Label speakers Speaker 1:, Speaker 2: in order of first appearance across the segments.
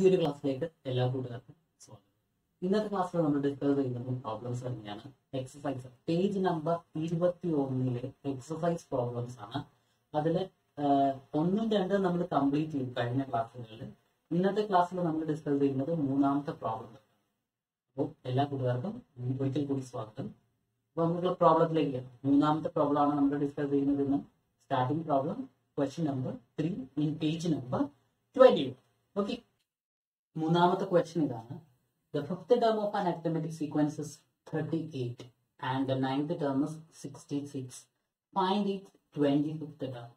Speaker 1: പുതിയൊരു ക്ലാസ്സിലേക്ക് എല്ലാ കൂട്ടുകാർക്കും സ്വാഗതം. ഇന്നത്തെ ക്ലാസ്സിൽ നമ്മൾ ഡിസ്കസ് ചെയ്യുന്നത് പ്രോബ്ലംസ് തന്നെയാണ്. Exercise page number 21 exercise problems ആണ്. അതിൽ ഒന്നും രണ്ടും നമ്മൾ കംപ്ലീറ്റ് ചെയ്തു കഴിഞ്ഞ ക്ലാസ്സുകളിൽ. ഇന്നത്തെ ക്ലാസ്സിൽ നമ്മൾ ഡിസ്കസ് ചെയ്യുന്നത് മൂന്നാമത്തെ പ്രോബ്ലം. അപ്പോൾ എല്ലാ കൂട്ടുകാർക്കും ഒരിക്കൽ കൂടി സ്വാഗതം. അപ്പോൾ നമുക്ക് പ്രോബ്ലത്തിലേക്ക് മൂന്നാമത്തെ പ്രോബ്ലം ആണ് നമ്മൾ ഡിസ്കസ് ചെയ്യുന്നത്. ഇന്ന് starting problem question number 3 in page number 20. Okay, മൂന്നാമത്തെ ക്വസ്റ്റ്യൻ ഇതാണ്. The fifth term of an arithmetic sequence is 38 and the ninth term is 66. Find its 25th term.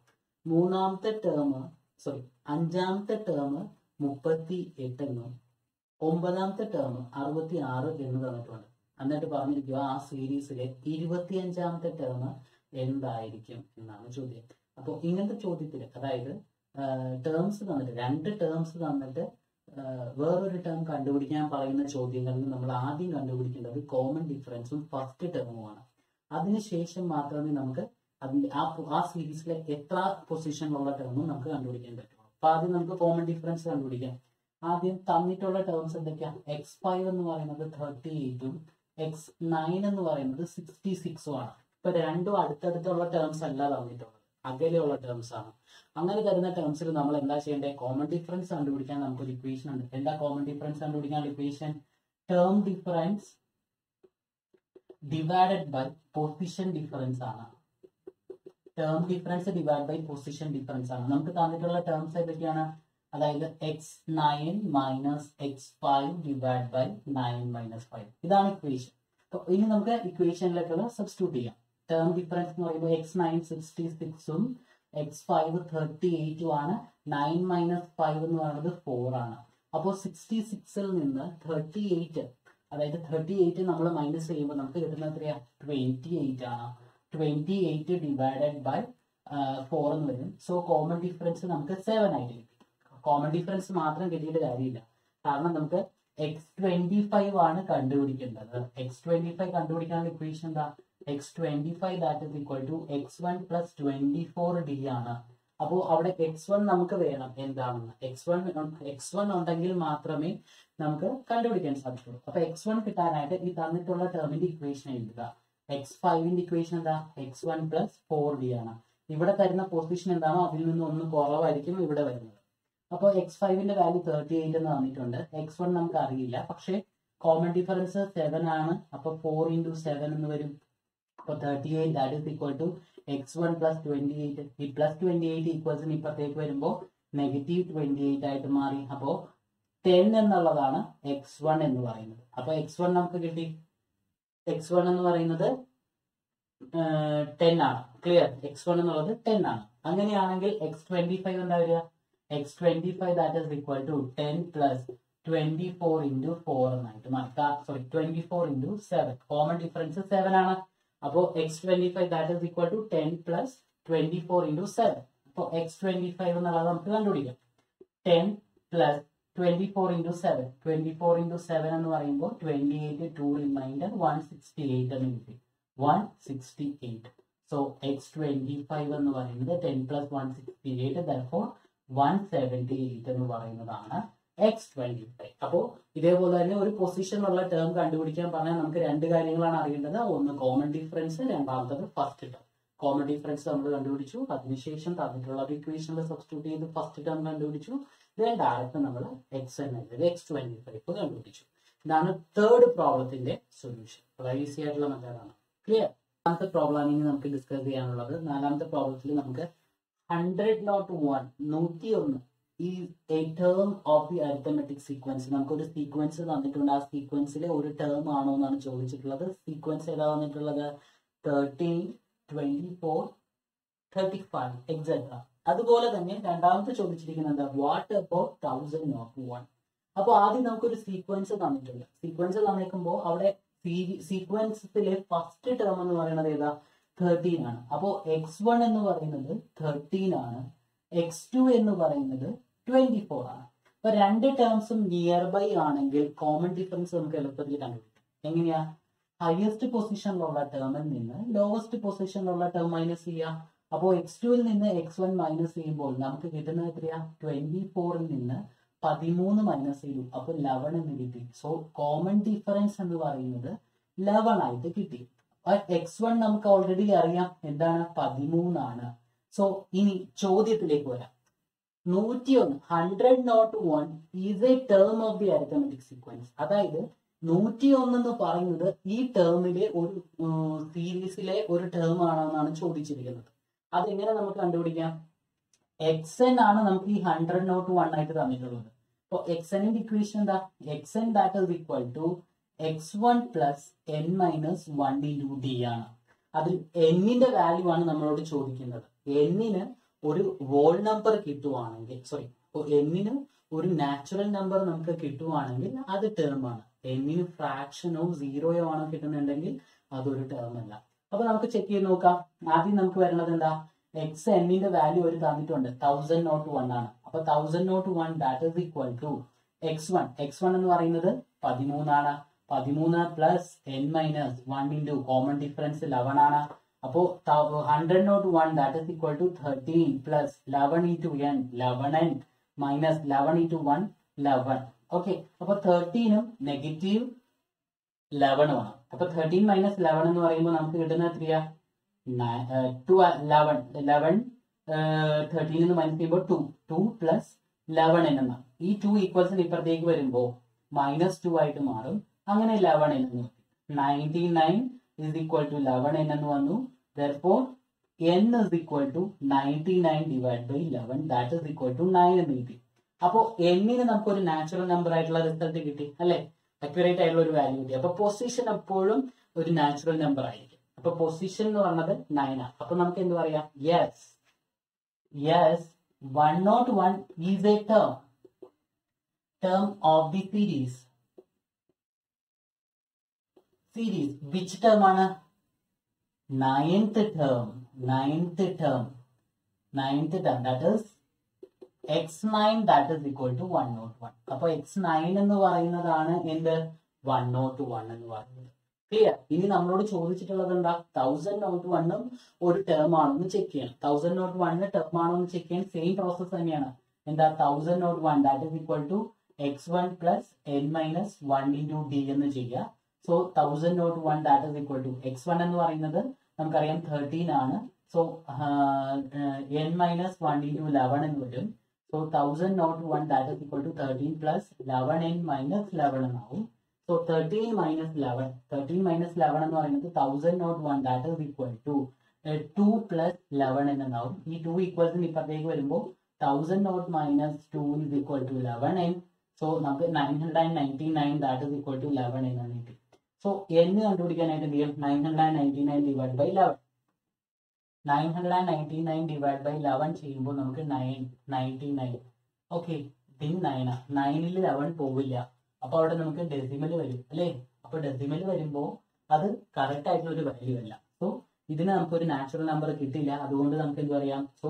Speaker 1: അഞ്ചാമത്തെ ടേം 38 എന്നും ഒമ്പതാമത്തെ ടേം 66 എന്ന് തന്നിട്ടുണ്ട്. എന്നിട്ട് പറഞ്ഞിരിക്കുക ആ സീരീസിലെ 25ാമത്തെ ടേം എന്തായിരിക്കും എന്നാണ് ചോദ്യം. അപ്പോൾ ഇങ്ങനത്തെ ചോദ്യത്തിൽ അതായത് ടേംസ് തന്നിട്ട് രണ്ട് ടേംസ് തന്നിട്ട് വേറൊരു ടേം കണ്ടുപിടിക്കാൻ പറയുന്ന ചോദ്യങ്ങളിൽ നമ്മൾ ആദ്യം കണ്ടുപിടിക്കേണ്ടത് കോമൺ ഡിഫറൻസും ഫസ്റ്റ് ടേമുമാണ്. അതിനുശേഷം മാത്രമേ നമുക്ക് അതിന്റെ ആ സീരീസിലെ എത്ര പൊസിഷനിലുള്ള ടേമും നമുക്ക് കണ്ടുപിടിക്കാൻ പറ്റുള്ളൂ. അപ്പൊ ആദ്യം നമുക്ക് കോമൺ ഡിഫറൻസ് കണ്ടുപിടിക്കാം. ആദ്യം തന്നിട്ടുള്ള ടേംസ് എന്തൊക്കെയാ? x5 എന്ന് പറയുന്നത് 38ഉം x9 എന്ന് പറയുന്നത് 66ഉം ആണ്. ഇപ്പൊ രണ്ടും അടുത്തടുത്തുള്ള ടേംസ് അല്ല തന്നിട്ടുള്ളത്, അകലെയുള്ള ടേംസ് ആണ്. അങ്ങനെ തരുന്ന ടേംസിൽ നമ്മൾ എന്താ ചെയ്യേണ്ടത്? കോമൺ ഡിഫറൻസ് കണ്ടുപിടിക്കാൻ നമുക്കൊരു ഇക്വേഷൻ ഉണ്ട്. എന്താ കോമൺ ഡിഫറൻസ് കണ്ടുപിടിക്കാൻ equation? Term difference divided by position difference ആണ്. Term difference divide by position difference ആണ്. നമുക്ക് തന്നിട്ടുള്ള ടേംസ് ഏതൊക്കെയാണ്? അതായത് x9 minus x5 divide by 9 minus 5. ഇതാണ് ഇക്വേഷൻ. അപ്പൊ ഇനി നമുക്ക് ഇക്വേഷനിലേക്കുള്ള സബ്സ്റ്റിറ്റ്യൂട്ട് ചെയ്യാം. ടേം ഡിഫറൻസ് എന്ന് പറയുമ്പോൾ x9 66ഉം x5 38ഉം ആണ്. 9 മൈനസ് 5 എന്ന് പറയുന്നത് 4 ആണ്. അപ്പോൾ 66ൽ നിന്ന് 38, അതായത് 38 നമ്മൾ മൈനസ് ചെയ്യുമ്പോൾ നമുക്ക് കിട്ടുന്ന എത്രയാ? 28 ആണ്. 28 ഡിവൈഡഡ് ബൈ 4 എന്ന് വരും. സോ കോമൺ ഡിഫറൻസ് നമുക്ക് 7 ആയിട്ട് കിട്ടും. കോമൺ ഡിഫറൻസ് മാത്രം കിട്ടിയിട്ട് കാര്യമില്ല, കാരണം നമുക്ക് x25 ആണ് കണ്ടുപിടിക്കേണ്ടത്. x25 കണ്ടുപിടിക്കാനുള്ള ഇക്വേഷൻ എന്താ? x25 that is equal to x1 plus 24d ആണ്. അപ്പോൾ അവിടെ x1 നമുക്ക് വേണം എന്താണെന്ന്. x1 ഉണ്ടെങ്കിൽ മാത്രമേ നമുക്ക് കണ്ടുപിടിക്കാൻ സാധിക്കുള്ളൂ. അപ്പൊ x1 കിട്ടാനായിട്ട് ഈ തന്നിട്ടുള്ള ടേമിന്റെ ഇക്വേഷൻ എഴുതുക. x5ന്റെ ഇക്വേഷൻ എന്താ? x1 plus 4d ആണ്. ഇവിടെ തരുന്ന പൊസിഷൻ എന്താണോ അതിൽ നിന്ന് ഒന്ന് കുറവായിരിക്കും ഇവിടെ വരുന്നത്. അപ്പോൾ x5ന്റെ വാല്യൂ 38 എന്ന് തന്നിട്ടുണ്ട്. x1 നമുക്ക് അറിയില്ല, പക്ഷേ കോമൺ ഡിഫറൻസ് 7 ആണ്. അപ്പൊ 4 into 7 എന്ന് വരും. അപ്പൊ 38 that is equal to x1 plus 28. ഈ പ്ലസ് 28 ഈക്വൽസിന് ഇപ്പുറത്തേക്ക് വരുമ്പോൾ നെഗറ്റീവ് 28 ആയിട്ട് മാറി. അപ്പോ 10 എന്നുള്ളതാണ് x1 എന്ന് പറയുന്നത്. അപ്പൊ x1 നമുക്ക് കിട്ടി. x1 എന്ന് പറയുന്നത് 10 ആണ്. ക്ലിയർ? x1 എന്നുള്ളത് 10 ആണ്. അങ്ങനെയാണെങ്കിൽ x25 എന്താ വരിക? x25 that is equal to 10 plus 24 into 4 എന്നായിട്ട് മാറി. 24 into 7. കോമൺ ഡിഫറൻസ് 7 ആണ്. അപ്പോ x25 that is equal to 10 plus 24 into 7. അപ്പോ x25 എന്നുള്ളത് നമുക്ക് കണ്ടുപിടിക്കാം. 10 plus 24 into 7. 24 into 7 എന്ന് പറയുമ്പോൾ 28 2 റിമൈൻഡർ 168 എന്ന് കിട്ടി. 168. സോ x25 എന്ന് പറയുന്നത് 10 plus 168, therefore 178 എന്ന് പറയുന്നതാണ് x25. അപ്പോ ഇതേപോലെ തന്നെ ഒരു പൊസിഷനിലുള്ള ടേം കണ്ടുപിടിക്കാൻ പറഞ്ഞാൽ നമുക്ക് രണ്ട് കാര്യങ്ങളാണ് അറിയേണ്ടത്. ഒന്ന് കോമൺ ഡിഫറൻസ്, രണ്ടാമത്തത് ഫസ്റ്റ് ടേം. കോമൺ ഡിഫറൻസ് നമ്മൾ കണ്ടുപിടിച്ചു, അതിനുശേഷം തന്നിട്ടുള്ള ഇക്വേഷനിൽ സബ്സ്റ്റിറ്റ്യൂട്ട് ചെയ്ത് ഫസ്റ്റ് ടേം കണ്ടുപിടിച്ചു. ഡയറക്റ്റ് നമ്മൾ x25 കണ്ടുപിടിച്ചു. ഇതാണ് തേർഡ് പ്രോബ്ലത്തിന്റെ സൊല്യൂഷൻ. വളരെ ഈസി ആയിട്ടുള്ള മെത്തേഡാണ്. ക്ലിയർ? നാലാമത്തെ പ്രോബ്ലം ആണ് ഇനി നമുക്ക് ഡിസ്കസ് ചെയ്യാനുള്ളത്. നാലാമത്തെ പ്രോബ്ലത്തിൽ നമുക്ക് 101 ഈ a term of the arithmetic sequence. നമുക്കൊരു സീക്വൻസ് തന്നിട്ടുണ്ട്. ആ സീക്വൻസിലെ ഒരു ടേം ആണോ എന്നാണ് ചോദിച്ചിട്ടുള്ളത്. സീക്വൻസ് ഏതാ തന്നിട്ടുള്ളത്? 13, 24, 35 എക്സെട്ര. അതുപോലെ തന്നെ രണ്ടാമത്തെ ചോദിച്ചിരിക്കുന്നത് വാട്ട് അബൌട്ട് 1001. അപ്പൊ ആദ്യം നമുക്കൊരു സീക്വൻസ് തന്നിട്ടുണ്ട്. സീക്വൻസ് തന്നിരിക്കുമ്പോൾ അവിടെ സീക്വൻസിലെ ഫസ്റ്റ് ടേം എന്ന് പറയുന്നത് ഏതാ? 13 ആണ്. അപ്പോ x1 എന്ന് പറയുന്നത് 13 ആണ്. x2 എന്ന് പറയുന്നത് 24 ആണ്. അപ്പൊ രണ്ട് ടേംസും നിയർ ബൈ ആണെങ്കിൽ കോമൺ ഡിഫറൻസ് നമുക്ക് എളുപ്പത്തിൽ കണ്ടുപിടിക്കാം. എങ്ങനെയാ? ഹയസ്റ്റ് പൊസിഷനിലുള്ള ടേമിൽ നിന്ന് ലോവസ്റ്റ് പൊസിഷനിലുള്ള ടേം മൈനസ് ചെയ്യാം. അപ്പോൾ x2ൽ നിന്ന് x1 മൈനസ് ചെയ്യുമ്പോൾ നമുക്ക് കിട്ടുന്നത് എത്രയാ? 24ൽ നിന്ന് 13 മൈനസ് ചെയ്തു, അപ്പൊ 11 എന്ന് കിട്ടി. സോ കോമൺ ഡിഫറൻസ് എന്ന് പറയുന്നത് 11 ആയിട്ട് കിട്ടി. x1 നമുക്ക് ഓൾറെഡി അറിയാം എന്താണ്, 13 ആണ്. സോ ഇനി ചോദ്യത്തിലേക്ക് വരാം. 101 is A term of the arithmetic sequence. അതായത് 101 എന്ന് പറയുന്നത് ഈ ടേമിലെ ഒരു സീരീസിലെ ഒരു ടേം ആണെന്നാണ് ചോദിച്ചിരിക്കുന്നത്. അതെങ്ങനെ നമുക്ക് കണ്ടുപിടിക്കാം? xn ആണ് നമുക്ക് ഈ 101 ആയിട്ട് തന്നിട്ടുള്ളത്. അപ്പൊ xnന്റെ ഇക്വേഷൻ എന്താ? xn that is equal to x1 plus n minus 1 into d ആണ്. അതിൽ എന്നിന്റെ വാല്യൂ ആണ് നമ്മളോട് ചോദിക്കുന്നത്. എന്നിന് ഒരു വോൾ നമ്പർ കിട്ടുവാണെങ്കിൽ, എന്നിന് ഒരു നാച്ചുറൽ നമ്പർ നമുക്ക് കിട്ടുവാണെങ്കിൽ അത് ടേം ആണ്. എന്നിന് ഫ്രാക്ഷനോ സീറോയോ ആണോ കിട്ടുന്നുണ്ടെങ്കിൽ അതൊരു ടേം അല്ല. അപ്പൊ നമുക്ക് ചെക്ക് ചെയ്ത് നോക്കാം. ആദ്യം നമുക്ക് വരുന്നത് എന്താ? എക്സ് എന്നിന്റെ വാല്യൂ ഒരു തന്നിട്ടുണ്ട്, 1001 ആണ്. അപ്പൊ 1001 that is equal to x1 എന്ന് പറയുന്നത് 13 ആണ്. 13 plus n minus 1 into common difference 11 ആണ്. അപ്പോ 101 that is equal to 13 plus 11 into n 11n minus 11 into 1 11. Okay, അപ്പൊ 13ഉം നെഗറ്റീവ് 11 ആണ്. അപ്പൊ 13 മൈനസ് 11 എന്ന് പറയുമ്പോൾ നമുക്ക് കിട്ടുന്ന എത്രയാ? 11 13 എന്ന് മൈനസ് ചെയ്യുമ്പോൾ 2 പ്ലസ് 11 എന്നാണ്. ഈ 2 ഈക്വൽസിന് ഇപ്പുറത്തേക്ക് വരുമ്പോൾ -2 ആയിട്ട് മാറും. അങ്ങനെ 11 എന്ന് 99 is equal to 11 എന്ന് വന്നു. Therefore n is equal to 99 divided by 11 that is equal to 9 എന്ന് കിട്ടി. അപ്പോ എന്നിന് നമുക്ക് ഒരു നാച്ചുറൽ നമ്പർ ആയിട്ടുള്ള റിസൾട്ട് കിട്ടി അല്ലെ, അക്യുറേറ്റ് ആയിട്ടുള്ള ഒരു വാല്യൂ കിട്ടി. അപ്പൊ പൊസിഷൻ എപ്പോഴും ഒരു നാച്ചുറൽ നമ്പർ ആയിരിക്കും. അപ്പൊ പൊസിഷൻ എന്ന് പറഞ്ഞത് 9 ആണ്. അപ്പൊ നമുക്ക് എന്ത് പറയാം? Yes 101 is a term of the series. Which term ആണ്? ninth term that is x9 that is equal to 101. അപ്പൊ x9 എന്ന് പറയുന്നതാണ് എന്ത്? 101 എന്ന് പറയുന്നത്. ക്ലിയർ? ഇനി നമ്മളോട് ചോദിച്ചിട്ടുള്ളത് എന്താ? 1001 ഒരു ടേം ആണെന്ന് ചെക്ക് ചെയ്യണം. 1001 ടേം ആണോ എന്ന് ചെക്ക് ചെയ്യാൻ സെയിം പ്രോസസ് തന്നെയാണ്. എന്താ? 1001 that is equal to x1 plus n minus 1 into d എന്ന് ചെയ്യുക. So 1001 that is equal to x1 എന്ന് പറയുന്നത് നമുക്കറിയാം 13 ആണ്. സോ n minus 1 into 11 എന്ന് വരും. So 1001 that is equal to 13 plus 11n minus 11 എന്നാവും. സോ 13 minus 11 എന്ന് പറയുന്നത് 1001 that is equal to 2 plus 11 എന്നാവും. ഈ 2 ഈക്വൽസിന് ഇപ്പുറത്തേക്ക് വരുമ്പോൾ 1000 minus 2 is equal to 11n. So നമുക്ക് 999 that is equal to 11 എന്നാണ് കിട്ടി. സോ n കണ്ടുപിടിക്കാനായിട്ട് എന്ത് ചെയ്യും? 999 ഡിവൈഡ് ബൈ 11. 999 ഡിവൈഡ് ബൈ 11 ചെയ്യുമ്പോൾ നമുക്ക് 999. ഓക്കെ, ഇതിൻ 9 ആണ്. 9ൽ 11 പോവില്ല. അപ്പൊ അവിടെ നമുക്ക് ഡെസിമൽ വരും അല്ലേ? അപ്പൊ ഡെസിമൽ വരുമ്പോൾ അത് കറക്റ്റ് ആയിട്ടുള്ള ഒരു വാല്യൂ അല്ല. സോ ഇതിന് നമുക്കൊരു നാച്ചുറൽ നമ്പർ കിട്ടില്ല. അതുകൊണ്ട് നമുക്ക് എന്ത് പറയാം? So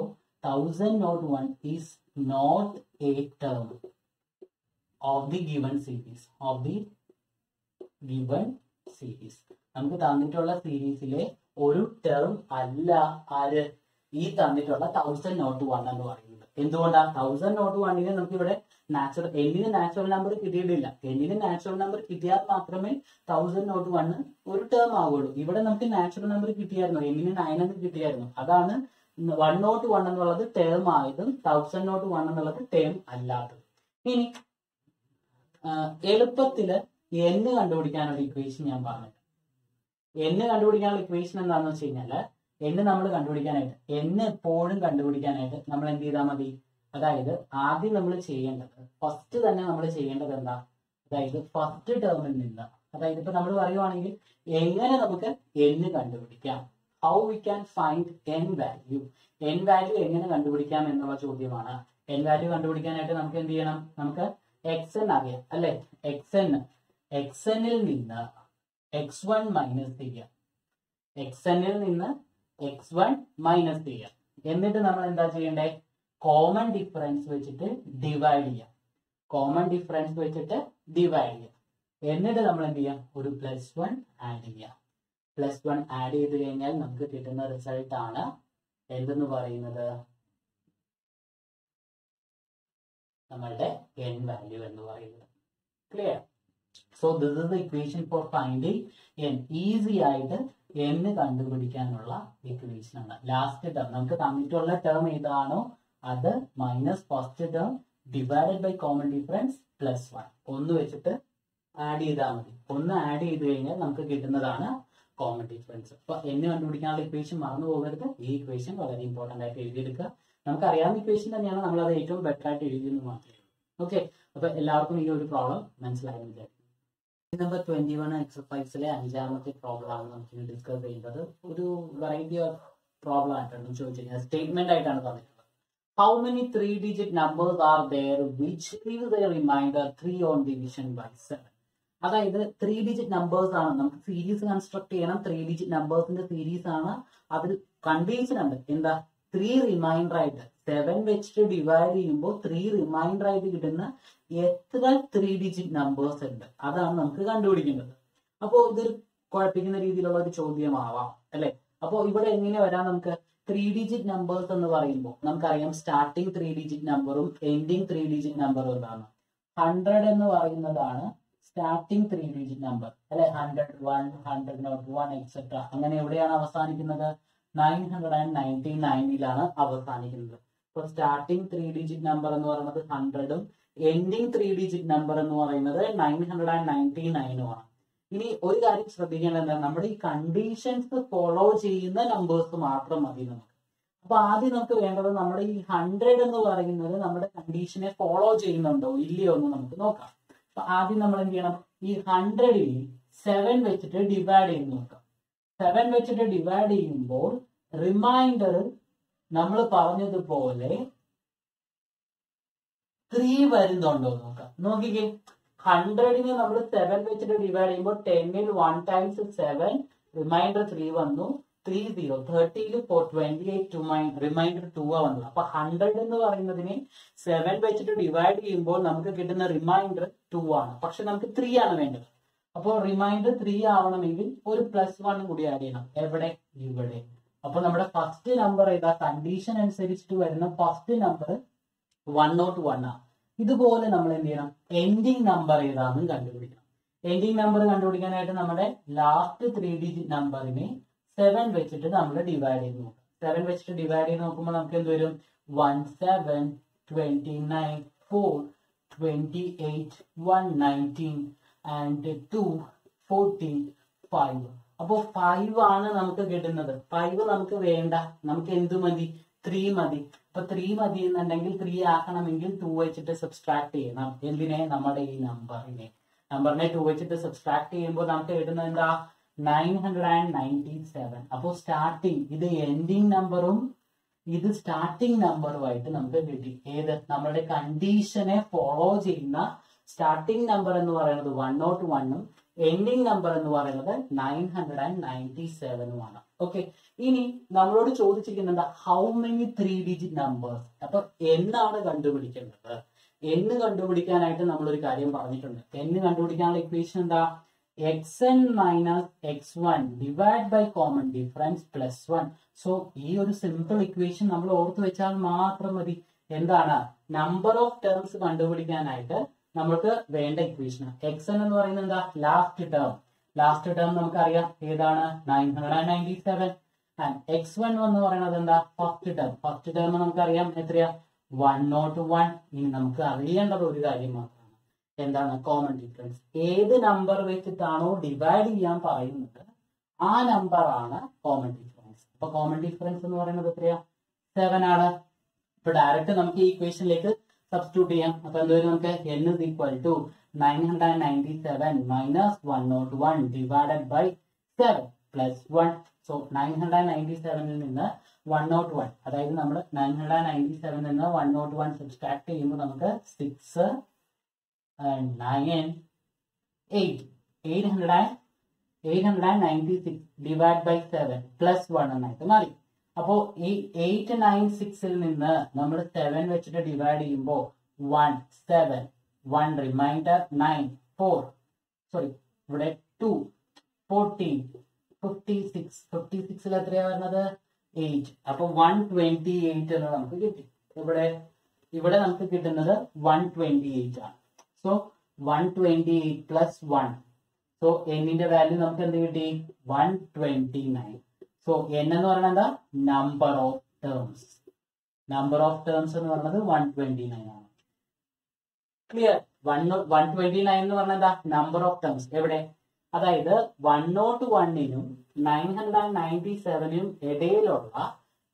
Speaker 1: 1001 is not a term of the given series. നമുക്ക് തന്നിട്ടുള്ള സീരീസിലെ ഒരു ടേം അല്ല ആര്? ഈ തന്നിട്ടുള്ള 1001 എന്ന് പറയുന്നത്. എന്തുകൊണ്ടാണ്? 1001ന് നമുക്ക് ഇവിടെ എന്നിന് നാച്ചുറൽ നമ്പർ കിട്ടിയിട്ടില്ല. എന്നിന് നാച്ചുറൽ നമ്പർ കിട്ടിയാൽ മാത്രമേ 1001 ഒരു ടേം ആവുള്ളൂ. ഇവിടെ നമുക്ക് നാച്ചുറൽ നമ്പർ കിട്ടിയായിരുന്നു, എന്നിന് 9 എന്ന് കിട്ടിയായിരുന്നു. അതാണ് 101 എന്നുള്ളത് ടേം ആയതും 1001 എന്നുള്ളത് ടേം അല്ലാത്തത്. ഇനി എളുപ്പത്തില് n കണ്ടുപിടിക്കാനുള്ള ഇക്വേഷൻ ഞാൻ പറഞ്ഞു. n കണ്ടുപിടിക്കാനുള്ള ഇക്വേഷൻ എന്താണെന്ന് വെച്ച് കഴിഞ്ഞാല് n നമ്മൾ കണ്ടുപിടിക്കാനായിട്ട് എപ്പോഴും കണ്ടുപിടിക്കാനായിട്ട് നമ്മൾ എന്ത് ചെയ്താൽ മതി? അതായത് ആദ്യം നമ്മൾ ചെയ്യേണ്ടത്, ഫസ്റ്റ് തന്നെ നമ്മൾ ചെയ്യേണ്ടത് എന്താ? അതായത് ഫസ്റ്റ് ടേമിൽ നിന്ന്, അതായത് ഇപ്പൊ നമ്മൾ പറയുവാണെങ്കിൽ എങ്ങനെ നമുക്ക് n കണ്ടുപിടിക്കാം, how we can find n value എങ്ങനെ കണ്ടുപിടിക്കാം എന്നുള്ള ചോദ്യമാണ്. n വാല്യൂ കണ്ടുപിടിക്കാനായിട്ട് നമുക്ക് എന്ത് ചെയ്യണം? നമുക്ക് xn അറിയാം അല്ലെ? xnൽ നിന്ന് x1 മൈനസ് ചെയ്യാം. xnൽ നിന്ന് x1 മൈനസ് ചെയ്യാം. എന്നിട്ട് നമ്മൾ എന്താ ചെയ്യണ്ടേ? കോമൺ ഡിഫറൻസ് വെച്ചിട്ട് ഡിവൈഡ് ചെയ്യാം. എന്നിട്ട് നമ്മൾ എന്ത് ചെയ്യാം? ഒരു +1 ആഡ് ചെയ്യാം. +1 ആഡ് ചെയ്ത് കഴിഞ്ഞാൽ നമുക്ക് കിട്ടുന്ന റിസൾട്ട് ആണ് എന്തെന്ന് പറയുന്നത്? നമ്മളുടെ n വാല്യൂ എന്ന് പറയുന്നത്. Clear? So this is the equation for finding n. Easy ആയിട്ട് n കണ്ടുപിടിക്കാനുള്ള ഇക്വേഷൻ ആണ്. ലാസ്റ്റ് ടേം നമുക്ക് തന്നിട്ടുള്ള ടേം ഏതാണോ അത് minus first term divided by common difference plus 1. ഒന്ന് വെച്ചിട്ട് ആഡ് ചെയ്താൽ മതി. ഒന്ന് ആഡ് ചെയ്ത് കഴിഞ്ഞാൽ നമുക്ക് കിട്ടുന്നതാണ് കോമൺ ഡിഫറൻസ്. അപ്പൊ n കണ്ടുപിടിക്കാനുള്ള ഇക്വേഷൻ മറന്നു പോകരുത്. ഈ ഇക്വേഷൻ വളരെ ഇമ്പോർട്ടന്റ് ആയിട്ട് എഴുതിയെടുക്കുക. നമുക്ക് അറിയാവുന്ന ഇക്വേഷൻ തന്നെയാണ്, നമ്മൾ അത് ഏറ്റവും ബെറ്റർ ആയിട്ട് എഴുതിയെന്ന് മാത്രമേ ഉള്ളൂ. ഓക്കെ, അപ്പൊ എല്ലാവർക്കും ഈ ഒരു പ്രോബ്ലം മനസ്സിലായെന്ന് വിചാരിക്കുന്നു. നമ്പർ 21 എക്സർസൈസിലെ 5ാമത്തെ പ്രോബ്ലം ആണ് നമുക്ക് ഡിസ്കസ് ചെയ്യുന്നത്. ഒരു വെറൈറ്റി ഓഫ് പ്രോബ്ലം ആയിട്ടാണ് ചോദിച്ചിരിക്കുന്നത്. സ്റ്റേറ്റ്മെന്റ് ആയിട്ടാണ് പറഞ്ഞിട്ടുള്ളത്. How many 3-digit numbers are there which gives a remainder 3 on division by 7? അതായത് 3-digit നമ്പേഴ്സ് ആണ്. നമുക്ക് സീരീസ് കൺസ്ട്രക്ട് ചെയ്യണം. 3-digit നമ്പേഴ്സിന്റെ സീരീസ് ആണ്. അതിൽ കണ്ടീഷൻ ഉണ്ട്. എന്താ? 3 റിമൈൻഡർ ആയിട്ട് 7 വെച്ചിട്ട് ഡിവൈഡ് ചെയ്യുമ്പോൾ 3 റിമൈൻഡർ ആയിട്ട് കിട്ടുന്ന എത്ര 3-digit നമ്പേഴ്സ് ഉണ്ട് അതാണ് നമുക്ക് കണ്ടുപിടിക്കേണ്ടത്. അപ്പോൾ ഇതൊരു കുഴപ്പിക്കുന്ന രീതിയിലുള്ള ഒരു ചോദ്യമാവാം അല്ലെ? അപ്പോൾ ഇവിടെ എങ്ങനെ വരാം? നമുക്ക് 3-digit നമ്പേഴ്സ് എന്ന് പറയുമ്പോൾ നമുക്കറിയാം സ്റ്റാർട്ടിങ് 3-digit നമ്പറും എൻഡിങ് 3-digit നമ്പറും എന്താണ്? 100 എന്ന് പറയുന്നതാണ് സ്റ്റാർട്ടിങ് 3-digit നമ്പർ അല്ലെ? 101, 101 എക്സെട്ര. അങ്ങനെ എവിടെയാണ് അവസാനിക്കുന്നത്? 999 അവസാനിക്കുന്നത്. അപ്പൊ സ്റ്റാർട്ടിങ് 3-digit നമ്പർ എന്ന് പറയുന്നത് 100ഉം എൻഡിങ് 3-digit നമ്പർ എന്ന് പറയുന്നത് 999 ആണ്. ഇനി ഒരു കാര്യം ശ്രദ്ധിക്കേണ്ടത് എന്താണ്? നമ്മുടെ ഈ കണ്ടീഷൻസ് ഫോളോ ചെയ്യുന്ന നമ്പേഴ്സ് മാത്രം മതി നമുക്ക്. അപ്പൊ ആദ്യം നമുക്ക് വേണ്ടത് നമ്മുടെ ഈ 100 എന്ന് പറയുന്നത് നമ്മുടെ കണ്ടീഷനെ ഫോളോ ചെയ്യുന്നുണ്ടോ ഇല്ലയോ എന്ന് നമുക്ക് നോക്കാം. അപ്പൊ ആദ്യം നമ്മൾ എന്ത് ചെയ്യണം? ഈ 100ൽ 7 വെച്ചിട്ട് ഡിവൈഡ് ചെയ്ത് നോക്കാം. 7 വെച്ചിട്ട് ഡിവൈഡ് ചെയ്യുമ്പോൾ റിമൈൻഡർ നമ്മൾ പറഞ്ഞതുപോലെ 3 വരുന്നുണ്ടോ നോക്കാം. നോക്കിക്കേ, 100ന് നമ്മൾ 7 വെച്ചിട്ട് ഡിവൈഡ് ചെയ്യുമ്പോൾ 10ൽ 1 ടൈംസ് 7 റിമൈൻഡർ 3 വന്നു. 30 30ൽ 28 റിമൈൻഡർ 2 വന്നു. അപ്പൊ 100 എന്ന് പറയുന്നതിന് 7 വെച്ചിട്ട് ഡിവൈഡ് ചെയ്യുമ്പോൾ നമുക്ക് കിട്ടുന്ന റിമൈൻഡർ 2 ആണ്. പക്ഷെ നമുക്ക് 3 ആണ് വേണ്ടത്. അപ്പോൾ റിമൈൻഡർ 3 ആവണമെങ്കിൽ ഒരു +1 കൂടി ആഡ് ചെയ്യണം. എവിടെ? ഇവിടെ. അപ്പൊ നമ്മുടെ ഫസ്റ്റ് നമ്പർ ഏതാ? കണ്ടീഷൻ അനുസരിച്ചിട്ട് വരുന്ന ഫസ്റ്റ് നമ്പർ 101 ആണ്. ഇതുപോലെ നമ്മൾ എന്ത് ചെയ്യണം? എൻഡിങ് നമ്പർ ഏതാണെന്ന് കണ്ടുപിടിക്കണം. എൻഡിങ് നമ്പർ കണ്ടുപിടിക്കാനായിട്ട് നമ്മുടെ ലാസ്റ്റ് 3-digit നമ്പറിനെ 7 വെച്ചിട്ട് നമ്മൾ ഡിവൈഡ് ചെയ്ത് നോക്കാം. 7 വെച്ചിട്ട് ഡിവൈഡ് ചെയ്ത് നോക്കുമ്പോൾ നമുക്ക് എന്ത് വരും? 17, 29, 4, 28, 119 and 2, 14, 5. അപ്പോ 5 ആണ് നമുക്ക് കിട്ടുന്നത്. 5 നമുക്ക് വേണ്ട. നമുക്ക് എന്ത് മതി? 3 മതി. അപ്പൊ 3 മതി എന്നുണ്ടെങ്കിൽ 3 ആക്കണമെങ്കിൽ 2 വെച്ചിട്ട് സബ്സ്ട്രാക്ട് ചെയ്യണം. എന്തിനെ? നമ്മുടെ ഈ നമ്പറിനെ 2 വെച്ചിട്ട് സബ്സ്ട്രാക്ട് ചെയ്യുമ്പോൾ നമുക്ക് കിട്ടുന്നത് എന്താ? 997. അപ്പോ സ്റ്റാർട്ടിങ് ഇത് എൻഡിങ് നമ്പറും ഇത് സ്റ്റാർട്ടിങ് നമ്പറുമായിട്ട് നമുക്ക് കിട്ടി. ഏത്? നമ്മുടെ കണ്ടീഷനെ ഫോളോ ചെയ്യുന്ന സ്റ്റാർട്ടിങ് നമ്പർ എന്ന് പറയുന്നത് 101ഉം എൻഡിങ് നമ്പർ എന്ന് പറയുന്നത് 997ഉമാണ്. ഓക്കെ, ഇനി നമ്മളോട് ചോദിച്ചിരിക്കുന്നത് ഹൗ മെനി 3-digit നമ്പേഴ്സ്. അപ്പൊ എന്നാണ് കണ്ടുപിടിക്കേണ്ടത്. എന്ന് കണ്ടുപിടിക്കാനായിട്ട് നമ്മളൊരു കാര്യം പറഞ്ഞിട്ടുണ്ട്. എന്ന് കണ്ടുപിടിക്കാനുള്ള ഇക്വേഷൻ എന്താ? xn minus x1 divide by common difference +1. So ഈ ഒരു സിമ്പിൾ ഇക്വേഷൻ നമ്മൾ ഓർത്ത് വെച്ചാൽ മാത്രം മതി. എന്താണ്? നമ്പർ ഓഫ് ടേംസ് കണ്ടുപിടിക്കാനായിട്ട് നമുക്ക് വേണ്ട ഇക്വേഷൻ. xn എന്ന് പറയുന്നത് എന്താ? Last term. ലാസ്റ്റ് ടേം നമുക്കറിയാം ഏതാണ്? 997. ആൻഡ് x1 എന്ന് പറയുന്നത് എന്താ? First term. ഫസ്റ്റ് ടേം നമുക്കറിയാം എത്രയാ? 101. ഇനി നമുക്ക് അറിയേണ്ടത് ഒരു കാര്യം മാത്രമാണ്. എന്താണ്? Common difference. ഏത് നമ്പർ വെച്ചിട്ടാണോ ഡിവൈഡ് ചെയ്യാൻ പറയുന്നത് ആ നമ്പർ ആണ് കോമൺ ഡിഫറൻസ്. അപ്പൊ കോമൺ ഡിഫറൻസ് എന്ന് പറയുന്നത് എത്രയാ? 7 ആണ്. ഇപ്പൊ ഡയറക്റ്റ് നമുക്ക് ഈ ഇക്വേഷനിലേക്ക് സബ്സ്റ്റിറ്റ്യൂട്ട് ചെയ്യാം. അപ്പൊ എന്തായാലും നമുക്ക് n is equal to 997 minus 101 divided by 7 plus 1. So 997ൽ നിന്ന് 101, അതായത് നമ്മൾ 997ൽ നിന്ന് 101 സബ്സ്ട്രാക്ട് ചെയ്യുമ്പോൾ നമുക്ക് 6 9 896 ഡിവൈഡ് ബൈ 7 പ്ലസ് 1 എന്നായിട്ട് മാറി. അപ്പോ ഈ 896ൽ നിന്ന് നമ്മൾ 7 വെച്ചിട്ട് ഡിവൈഡ് ചെയ്യുമ്പോൾ 1 7 1 റിമൈൻഡർ 9 4 സോറി ഇവിടെ 2 14 56ൽ എത്രയാ വരുന്നത്? 8. അപ്പൊ 128 എന്ന് നമുക്ക് കിട്ടി. ഇവിടെ ഇവിടെ നമുക്ക് കിട്ടുന്നത് 128 ആണ്. So 128 plus 1. സോ എന്നിന്റെ വാല്യൂ നമുക്ക് എന്ത് കിട്ടി? 129. സോ n എന്ന് പറയുന്നത് എന്താ? Number of terms. Number of terms എന്ന് പറയുന്നത് 129 ആണ്. ക്ലിയർ? 129 എന്ന് പറഞ്ഞാൽ എന്താ? Number of terms. എവിടെ? അതായത് 101നും 997നും ഇടയിലുള്ള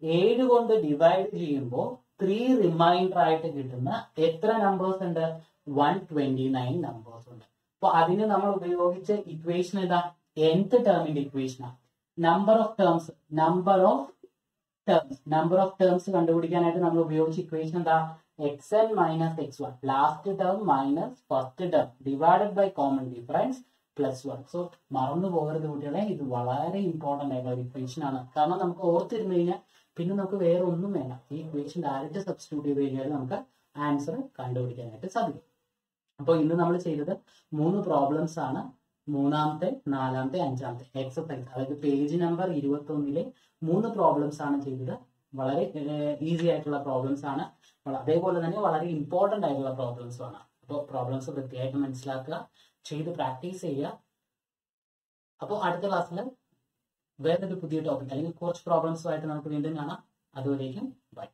Speaker 1: 7 കൊണ്ട് ഡിവൈഡ് ചെയ്യുമ്പോൾ 3 റിമൈൻഡർ ആയിട്ട് കിട്ടുന്ന എത്ര നമ്പേഴ്സ് ഉണ്ട്? 129 നമ്പേഴ്സ് ഉണ്ട്. അപ്പൊ അതിന് നമ്മൾ ഉപയോഗിച്ച ഇക്വേഷൻ ഏതാ? nth ടേമിന്റെ ഇക്വേഷനാണ്. നമ്പർ ഓഫ് ടേംസ് കണ്ടുപിടിക്കാനായിട്ട് നമ്മൾ ഉപയോഗിച്ച ഇക്വേഷൻ എന്താ? xn minus x1, last term minus first term divided by common difference plus 1. So മറന്നു പോകരുത് കുട്ടികളെ, ഇത് വളരെ ഇമ്പോർട്ടന്റ് ആയിട്ടുള്ള ഒരു ഇക്വേഷൻ ആണ്. കാരണം നമുക്ക് ഓർത്തിരുന്നു കഴിഞ്ഞാൽ പിന്നെ നമുക്ക് വേറെ ഒന്നും വേണം. ഈ ഇക്വേഷൻ ഡയറക്റ്റ് സബ്സ്റ്റിറ്റ്യൂട്ട് ചെയ്ത് കഴിഞ്ഞാൽ നമുക്ക് ആൻസർ കണ്ടുപിടിക്കാനായിട്ട് സാധിക്കും. അപ്പോൾ ഇന്ന് നമ്മൾ ചെയ്തത് 3 പ്രോബ്ലംസ് ആണ്. 3-ാമത്തെ, 4-ാമത്തെ, 5-ാമത്തെ എക്സസൈസ്, അതായത് പേജ് നമ്പർ 21 3 പ്രോബ്ലംസ് ആണ് ചെയ്തത്. വളരെ ഈസി ആയിട്ടുള്ള പ്രോബ്ലംസ് ആണ്. അതേപോലെ തന്നെ വളരെ ഇമ്പോർട്ടന്റ് ആയിട്ടുള്ള പ്രോബ്ലംസും ആണ്. അപ്പോൾ പ്രോബ്ലംസ് വൃത്തിയായിട്ട് മനസ്സിലാക്കുക, ചെയ്ത് പ്രാക്ടീസ് ചെയ്യുക. അപ്പോൾ അടുത്ത ക്ലാസ്സിൽ വേറൊരു പുതിയ ടോപ്പിക് അല്ലെങ്കിൽ കുറച്ച് പ്രോബ്ലംസുമായിട്ട് നമുക്ക് വീണ്ടും കാണാം. അതുവരേക്കും ബൈ.